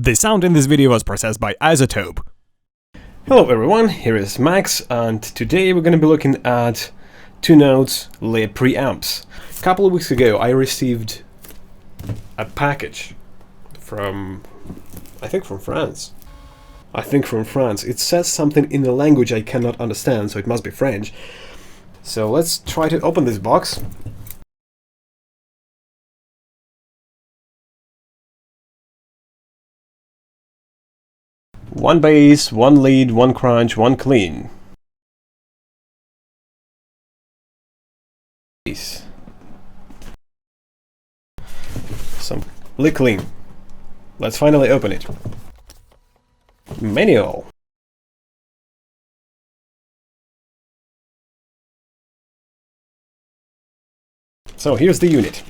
The sound in this video was processed by Isotope. Hello everyone, here is Max, and today we're going to be looking at two notes, les preamps. A couple of weeks ago I received a package from, I think from France. It says something in a language I cannot understand, so it must be French. So let's try to open this box. One bass, one lead, one crunch, one clean. Some lick clean. Let's finally open it. Manual. So here's the unit.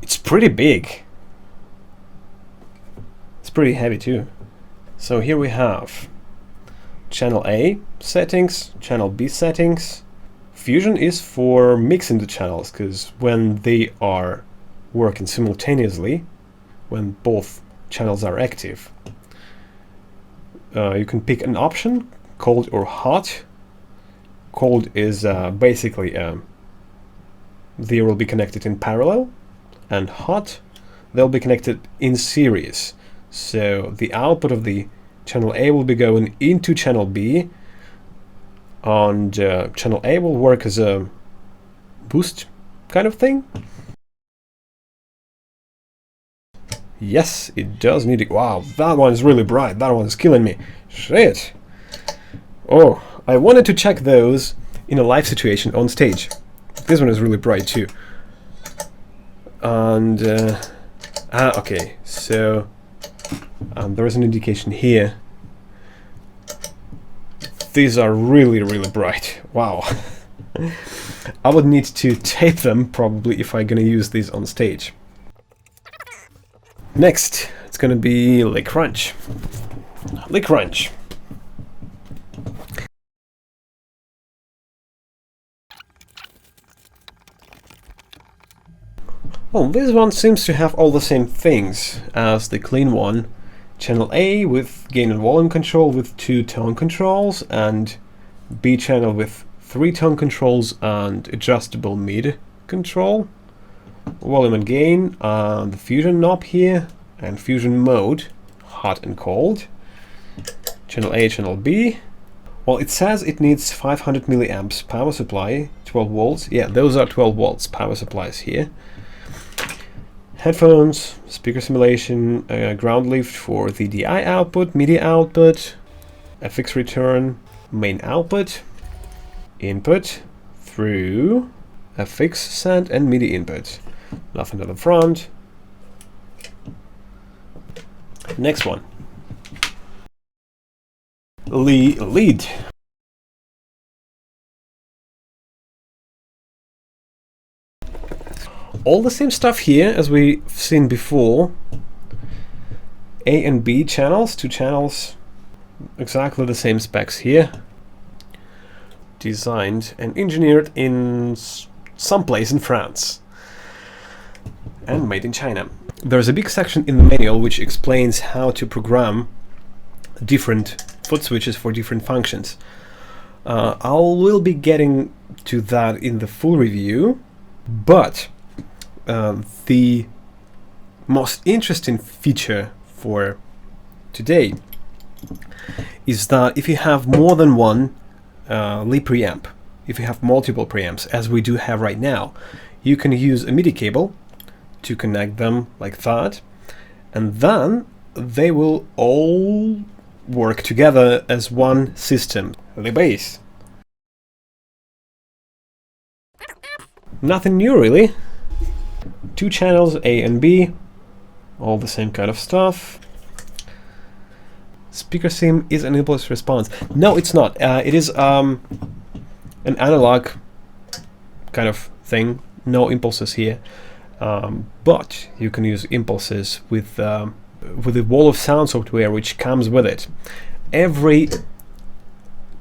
It's pretty big. It's pretty heavy too. So here we have channel A settings, channel B settings. Fusion is for mixing the channels, because when they are working simultaneously, when both channels are active, you can pick an option, cold or hot. Cold is basically they will be connected in parallel, and hot, they'll be connected in series. So the output of the channel A will be going into channel B, and channel A will work as a boost kind of thing. Yes, it does need it. Wow, that one is really bright. That one is killing me. Shit. Oh, I wanted to check those in a live situation on stage. This one is really bright too. And okay, so there is an indication here. These are really, really bright. Wow. I would need to tape them probably if I'm gonna use these on stage. Next, it's gonna be lick crunch. Lick crunch. Well, this one seems to have all the same things as the clean one. Channel A with gain and volume control with 2 tone controls, and B channel with 3 tone controls and adjustable mid control. Volume and gain, the fusion knob here, and fusion mode, hot and cold. Channel A, channel B. Well, it says it needs 500 milliamps power supply, 12 volts. Yeah, those are 12 volts power supplies here. Headphones, speaker simulation, ground lift for the DI output, MIDI output, FX return, main output, input through FX send and MIDI input. Nothing to the front. Next one. Lead. All the same stuff here as we've seen before. A and B channels, 2 channels, exactly the same specs here. Designed and engineered in some place in France. And made in China. There's a big section in the manual which explains how to program different foot switches for different functions. I will be getting to that in the full review, but the most interesting feature for today is that if you have more than one les preamp, if you have multiple preamps, as we do have right now, you can use a MIDI cable to connect them like that, and then they will all work together as one system. The bass. Nothing new really. 2 channels, A and B, all the same kind of stuff. Speaker sim is an impulse response. No, it's not. It is an analog kind of thing. No impulses here, but you can use impulses with the wall of sound software which comes with it. Every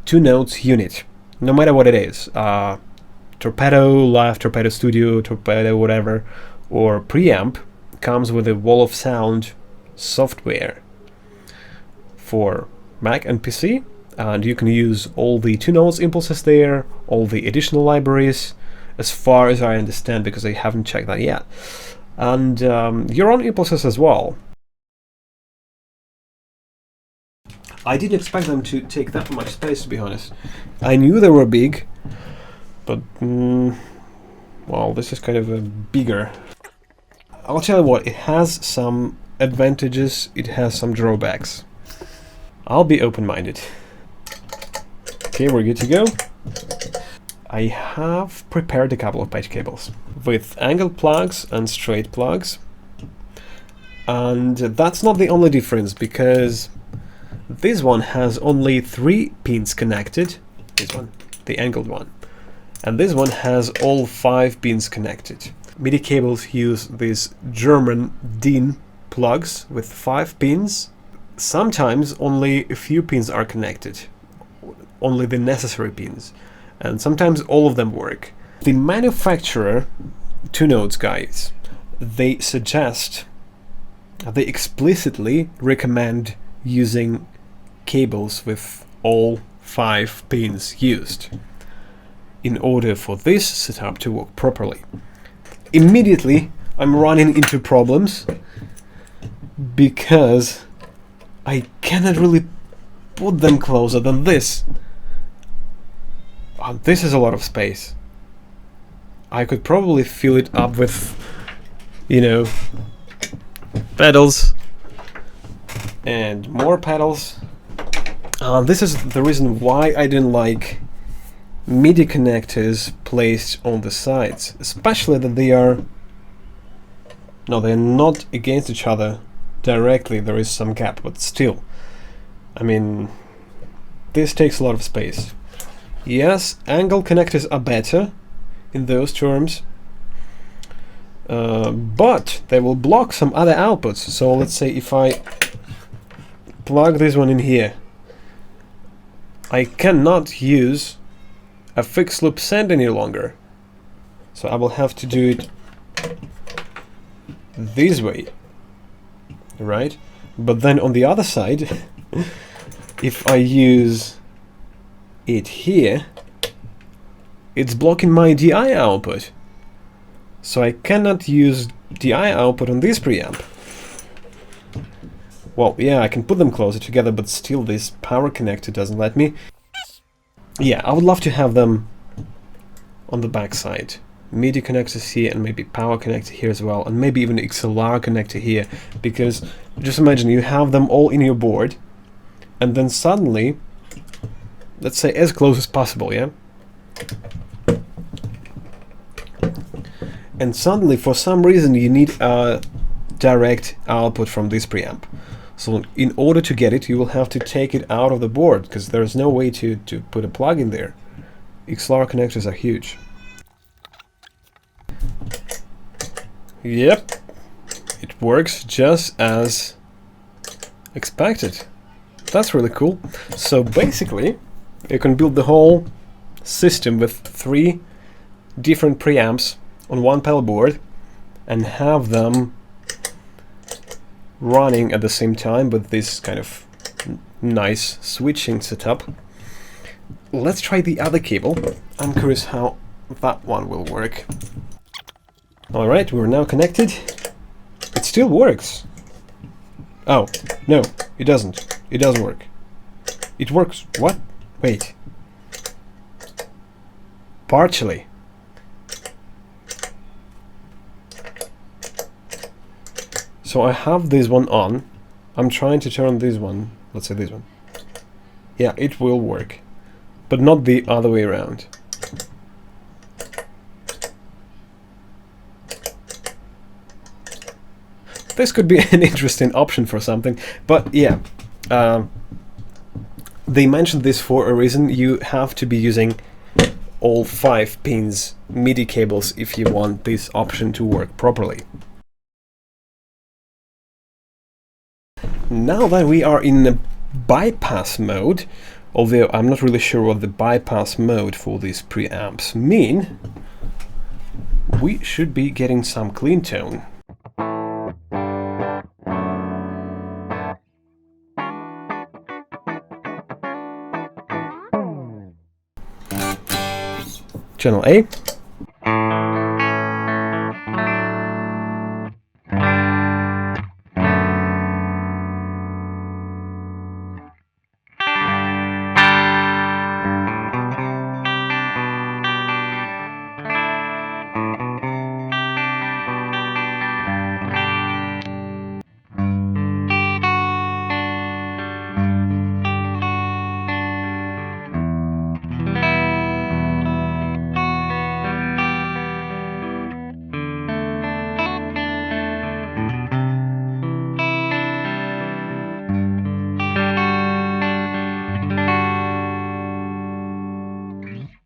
2 notes unit, no matter what it is, Torpedo, Live Torpedo Studio, Torpedo whatever, or preamp, comes with a wall of sound software for Mac and PC, and you can use all the 2 notes impulses there, all the additional libraries, as far as I understand, because I haven't checked that yet, and your own impulses as well. I didn't expect them to take that much space, to be honest. I knew they were big, but well, this is kind of a bigger. I'll tell you what, it has some advantages, it has some drawbacks. I'll be open-minded. Okay, we're good to go. I have prepared a couple of patch cables with angled plugs and straight plugs. And that's not the only difference, because this one has only 3 pins connected. This one, the angled one. And this one has all 5 pins connected. MIDI cables use these German DIN plugs with 5 pins. Sometimes only a few pins are connected, only the necessary pins, and sometimes all of them work. The manufacturer, 2 Notes guys, they explicitly recommend using cables with all 5 pins used in order for this setup to work properly. Immediately I'm running into problems because I cannot really put them closer than this. This is a lot of space. I could probably fill it up with, you know, pedals and more pedals. This is the reason why I didn't like MIDI connectors placed on the sides, especially that they're not against each other directly. There is some gap, but still, I mean, this takes a lot of space. Yes, angle connectors are better in those terms, but they will block some other outputs. So let's say if I plug this one in here, I cannot use a fixed loop send any longer. So I will have to do it this way, right? But then on the other side, if I use it here, it's blocking my DI output. So I cannot use DI output on this preamp. Well, yeah, I can put them closer together, but still this power connector doesn't let me. Yeah, I would love to have them on the back side. MIDI connectors here, and maybe power connector here as well, and maybe even XLR connector here, because just imagine you have them all in your board, and then suddenly, let's say as close as possible, yeah? And suddenly, for some reason, you need a direct output from this preamp. So in order to get it, you will have to take it out of the board, because there's no way to put a plug in there. XLR connectors are huge. Yep, it works just as expected. That's really cool. So basically, you can build the whole system with 3 different preamps on one pedal board and have them running at the same time with this kind of nice switching setup. Let's try the other cable. I'm curious how that one will work. Alright, we're now connected. It still works. Oh, no, it doesn't. It doesn't work. It works. What? Wait. Partially. So I have this one on. I'm trying to turn this one. Let's say this one. Yeah, it will work. But not the other way around. This could be an interesting option for something. But yeah, they mentioned this for a reason. You have to be using all 5 pins MIDI cables if you want this option to work properly. Now that we are in bypass mode, although I'm not really sure what the bypass mode for these preamps mean, we should be getting some clean tone. channel A.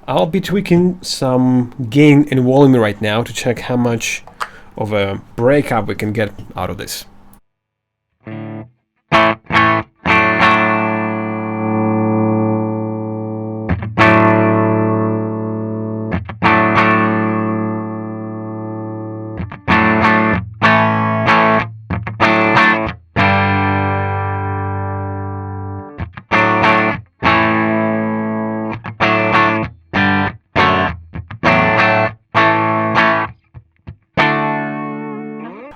I'll be tweaking some gain and volume right now to check how much of a breakup we can get out of this.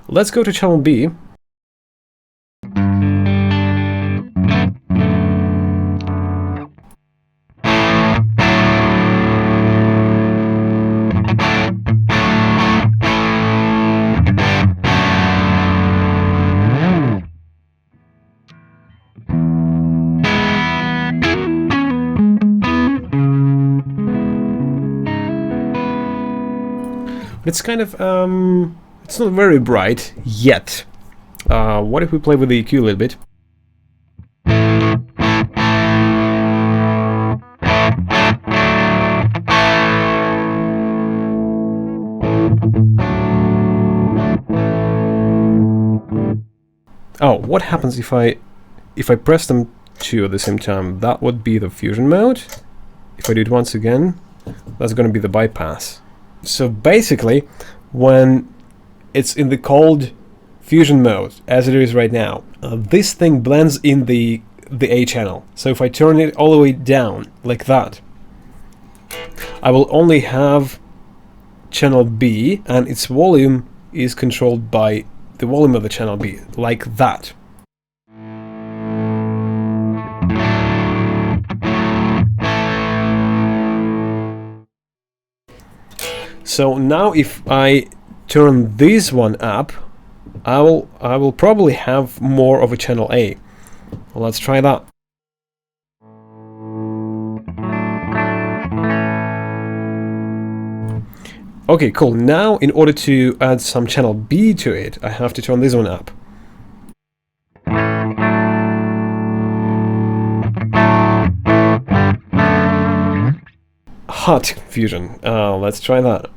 Let's go to channel B. It's kind of it's not very bright yet. What if we play with the EQ a little bit? Oh, what happens if I press them two at the same time? That would be the fusion mode. If I do it once again, that's going to be the bypass. So basically, when it's in the cold fusion mode, as it is right now, this thing blends in the A channel. So if I turn it all the way down, like that, I will only have channel B, and its volume is controlled by the volume of the channel B, like that. So now if I turn this one up, I will probably have more of a channel A. Well, let's try that. Okay, cool. Now in order to add some channel B to it, I have to turn this one up. Hot fusion. Let's try that.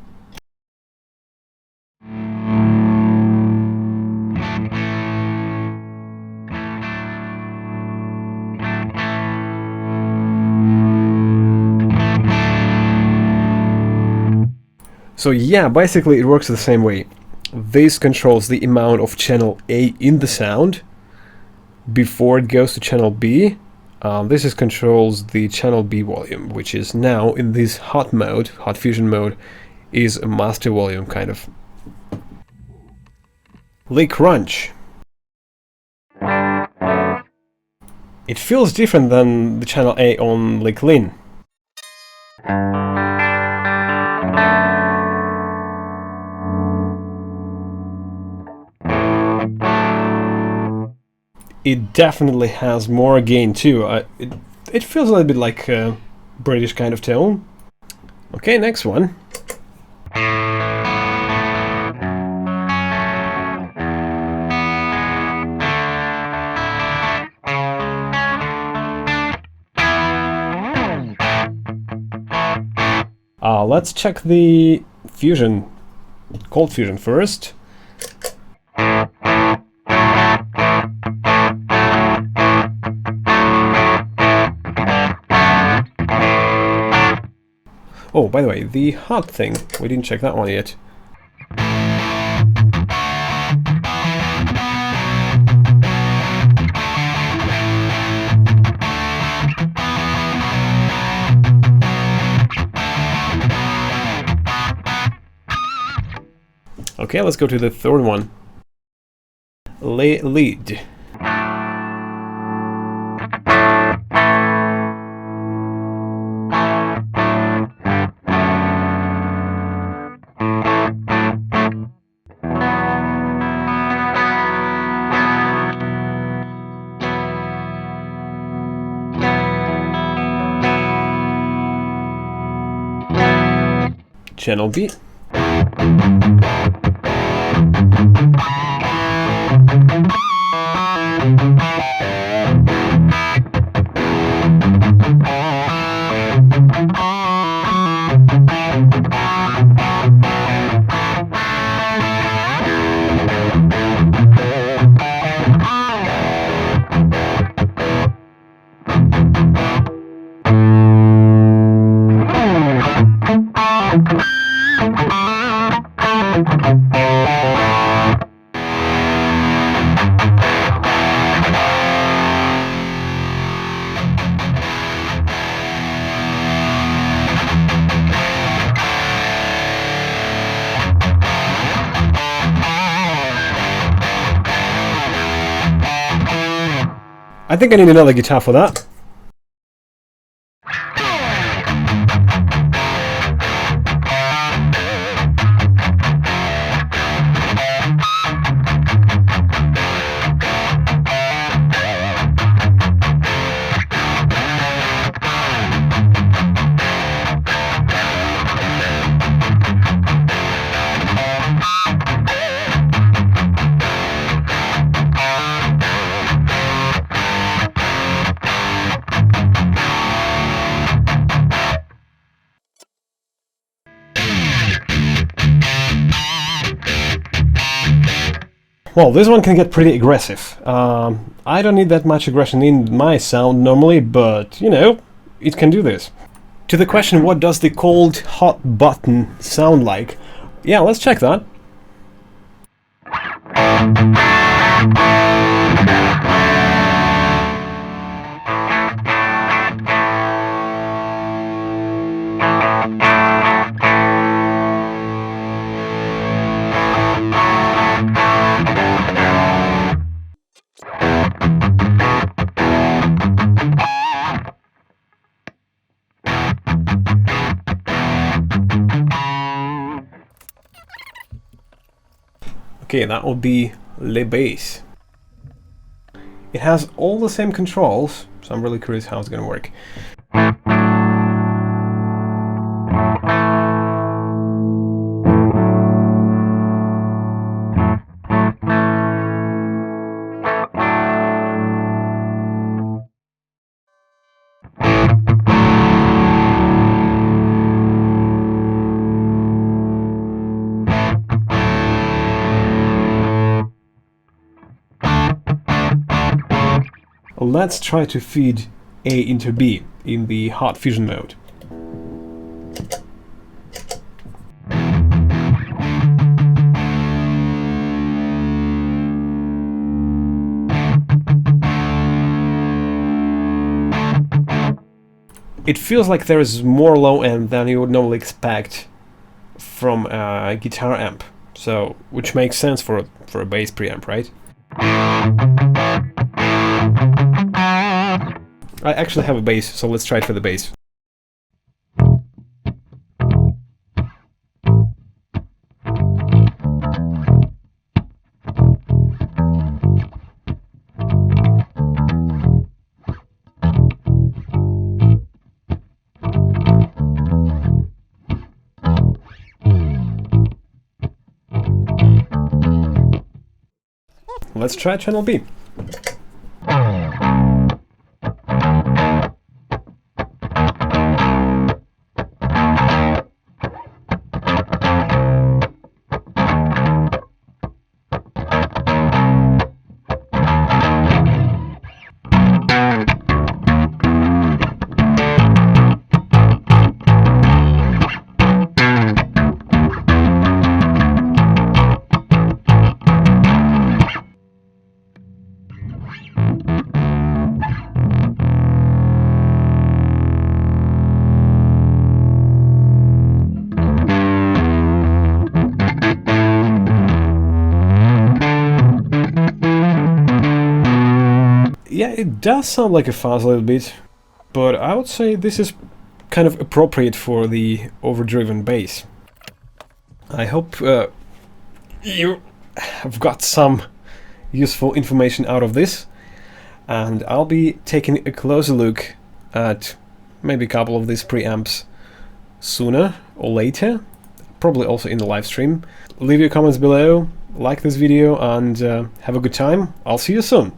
So yeah, basically it works the same way. This controls the amount of channel A in the sound before it goes to channel B. This controls the channel B volume, which is now in this hot mode, hot fusion mode, is a master volume kind of. The crunch. It feels different than the channel A on the clean. It definitely has more gain too. It feels a little bit like a British kind of tone. Okay, next one. Let's check the fusion, cold fusion first. Oh, by the way, the hot thing, we didn't check that one yet. Okay, let's go to the third one. Lead. Channel B. I think I need another guitar for that. Well, this one can get pretty aggressive. I don't need that much aggression in my sound normally, but, you know, it can do this. To the question, what does the cold hot button sound like? Yeah, let's check that. Okay, that would be Le Bass. It has all the same controls, so I'm really curious how it's gonna work. Let's try to feed A into B in the hot fusion mode. It feels like there is more low end than you would normally expect from a guitar amp, so which makes sense for a bass preamp, right? I actually have a bass, so let's try it for the bass. Let's try channel B. It does sound like a fuzz a little bit, but I would say this is kind of appropriate for the overdriven bass. I hope you have got some useful information out of this, and I'll be taking a closer look at maybe a couple of these preamps sooner or later, probably also in the live stream. Leave your comments below, like this video, and have a good time. I'll see you soon.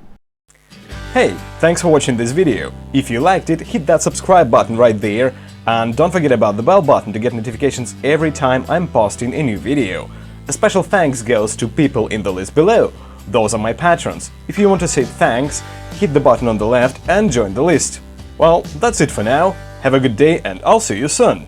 Hey, thanks for watching this video. If you liked it, hit that subscribe button right there, and don't forget about the bell button to get notifications every time I'm posting a new video. A special thanks goes to people in the list below. Those are my patrons. If you want to say thanks, hit the button on the left and join the list. Well, that's it for now. Have a good day and I'll see you soon.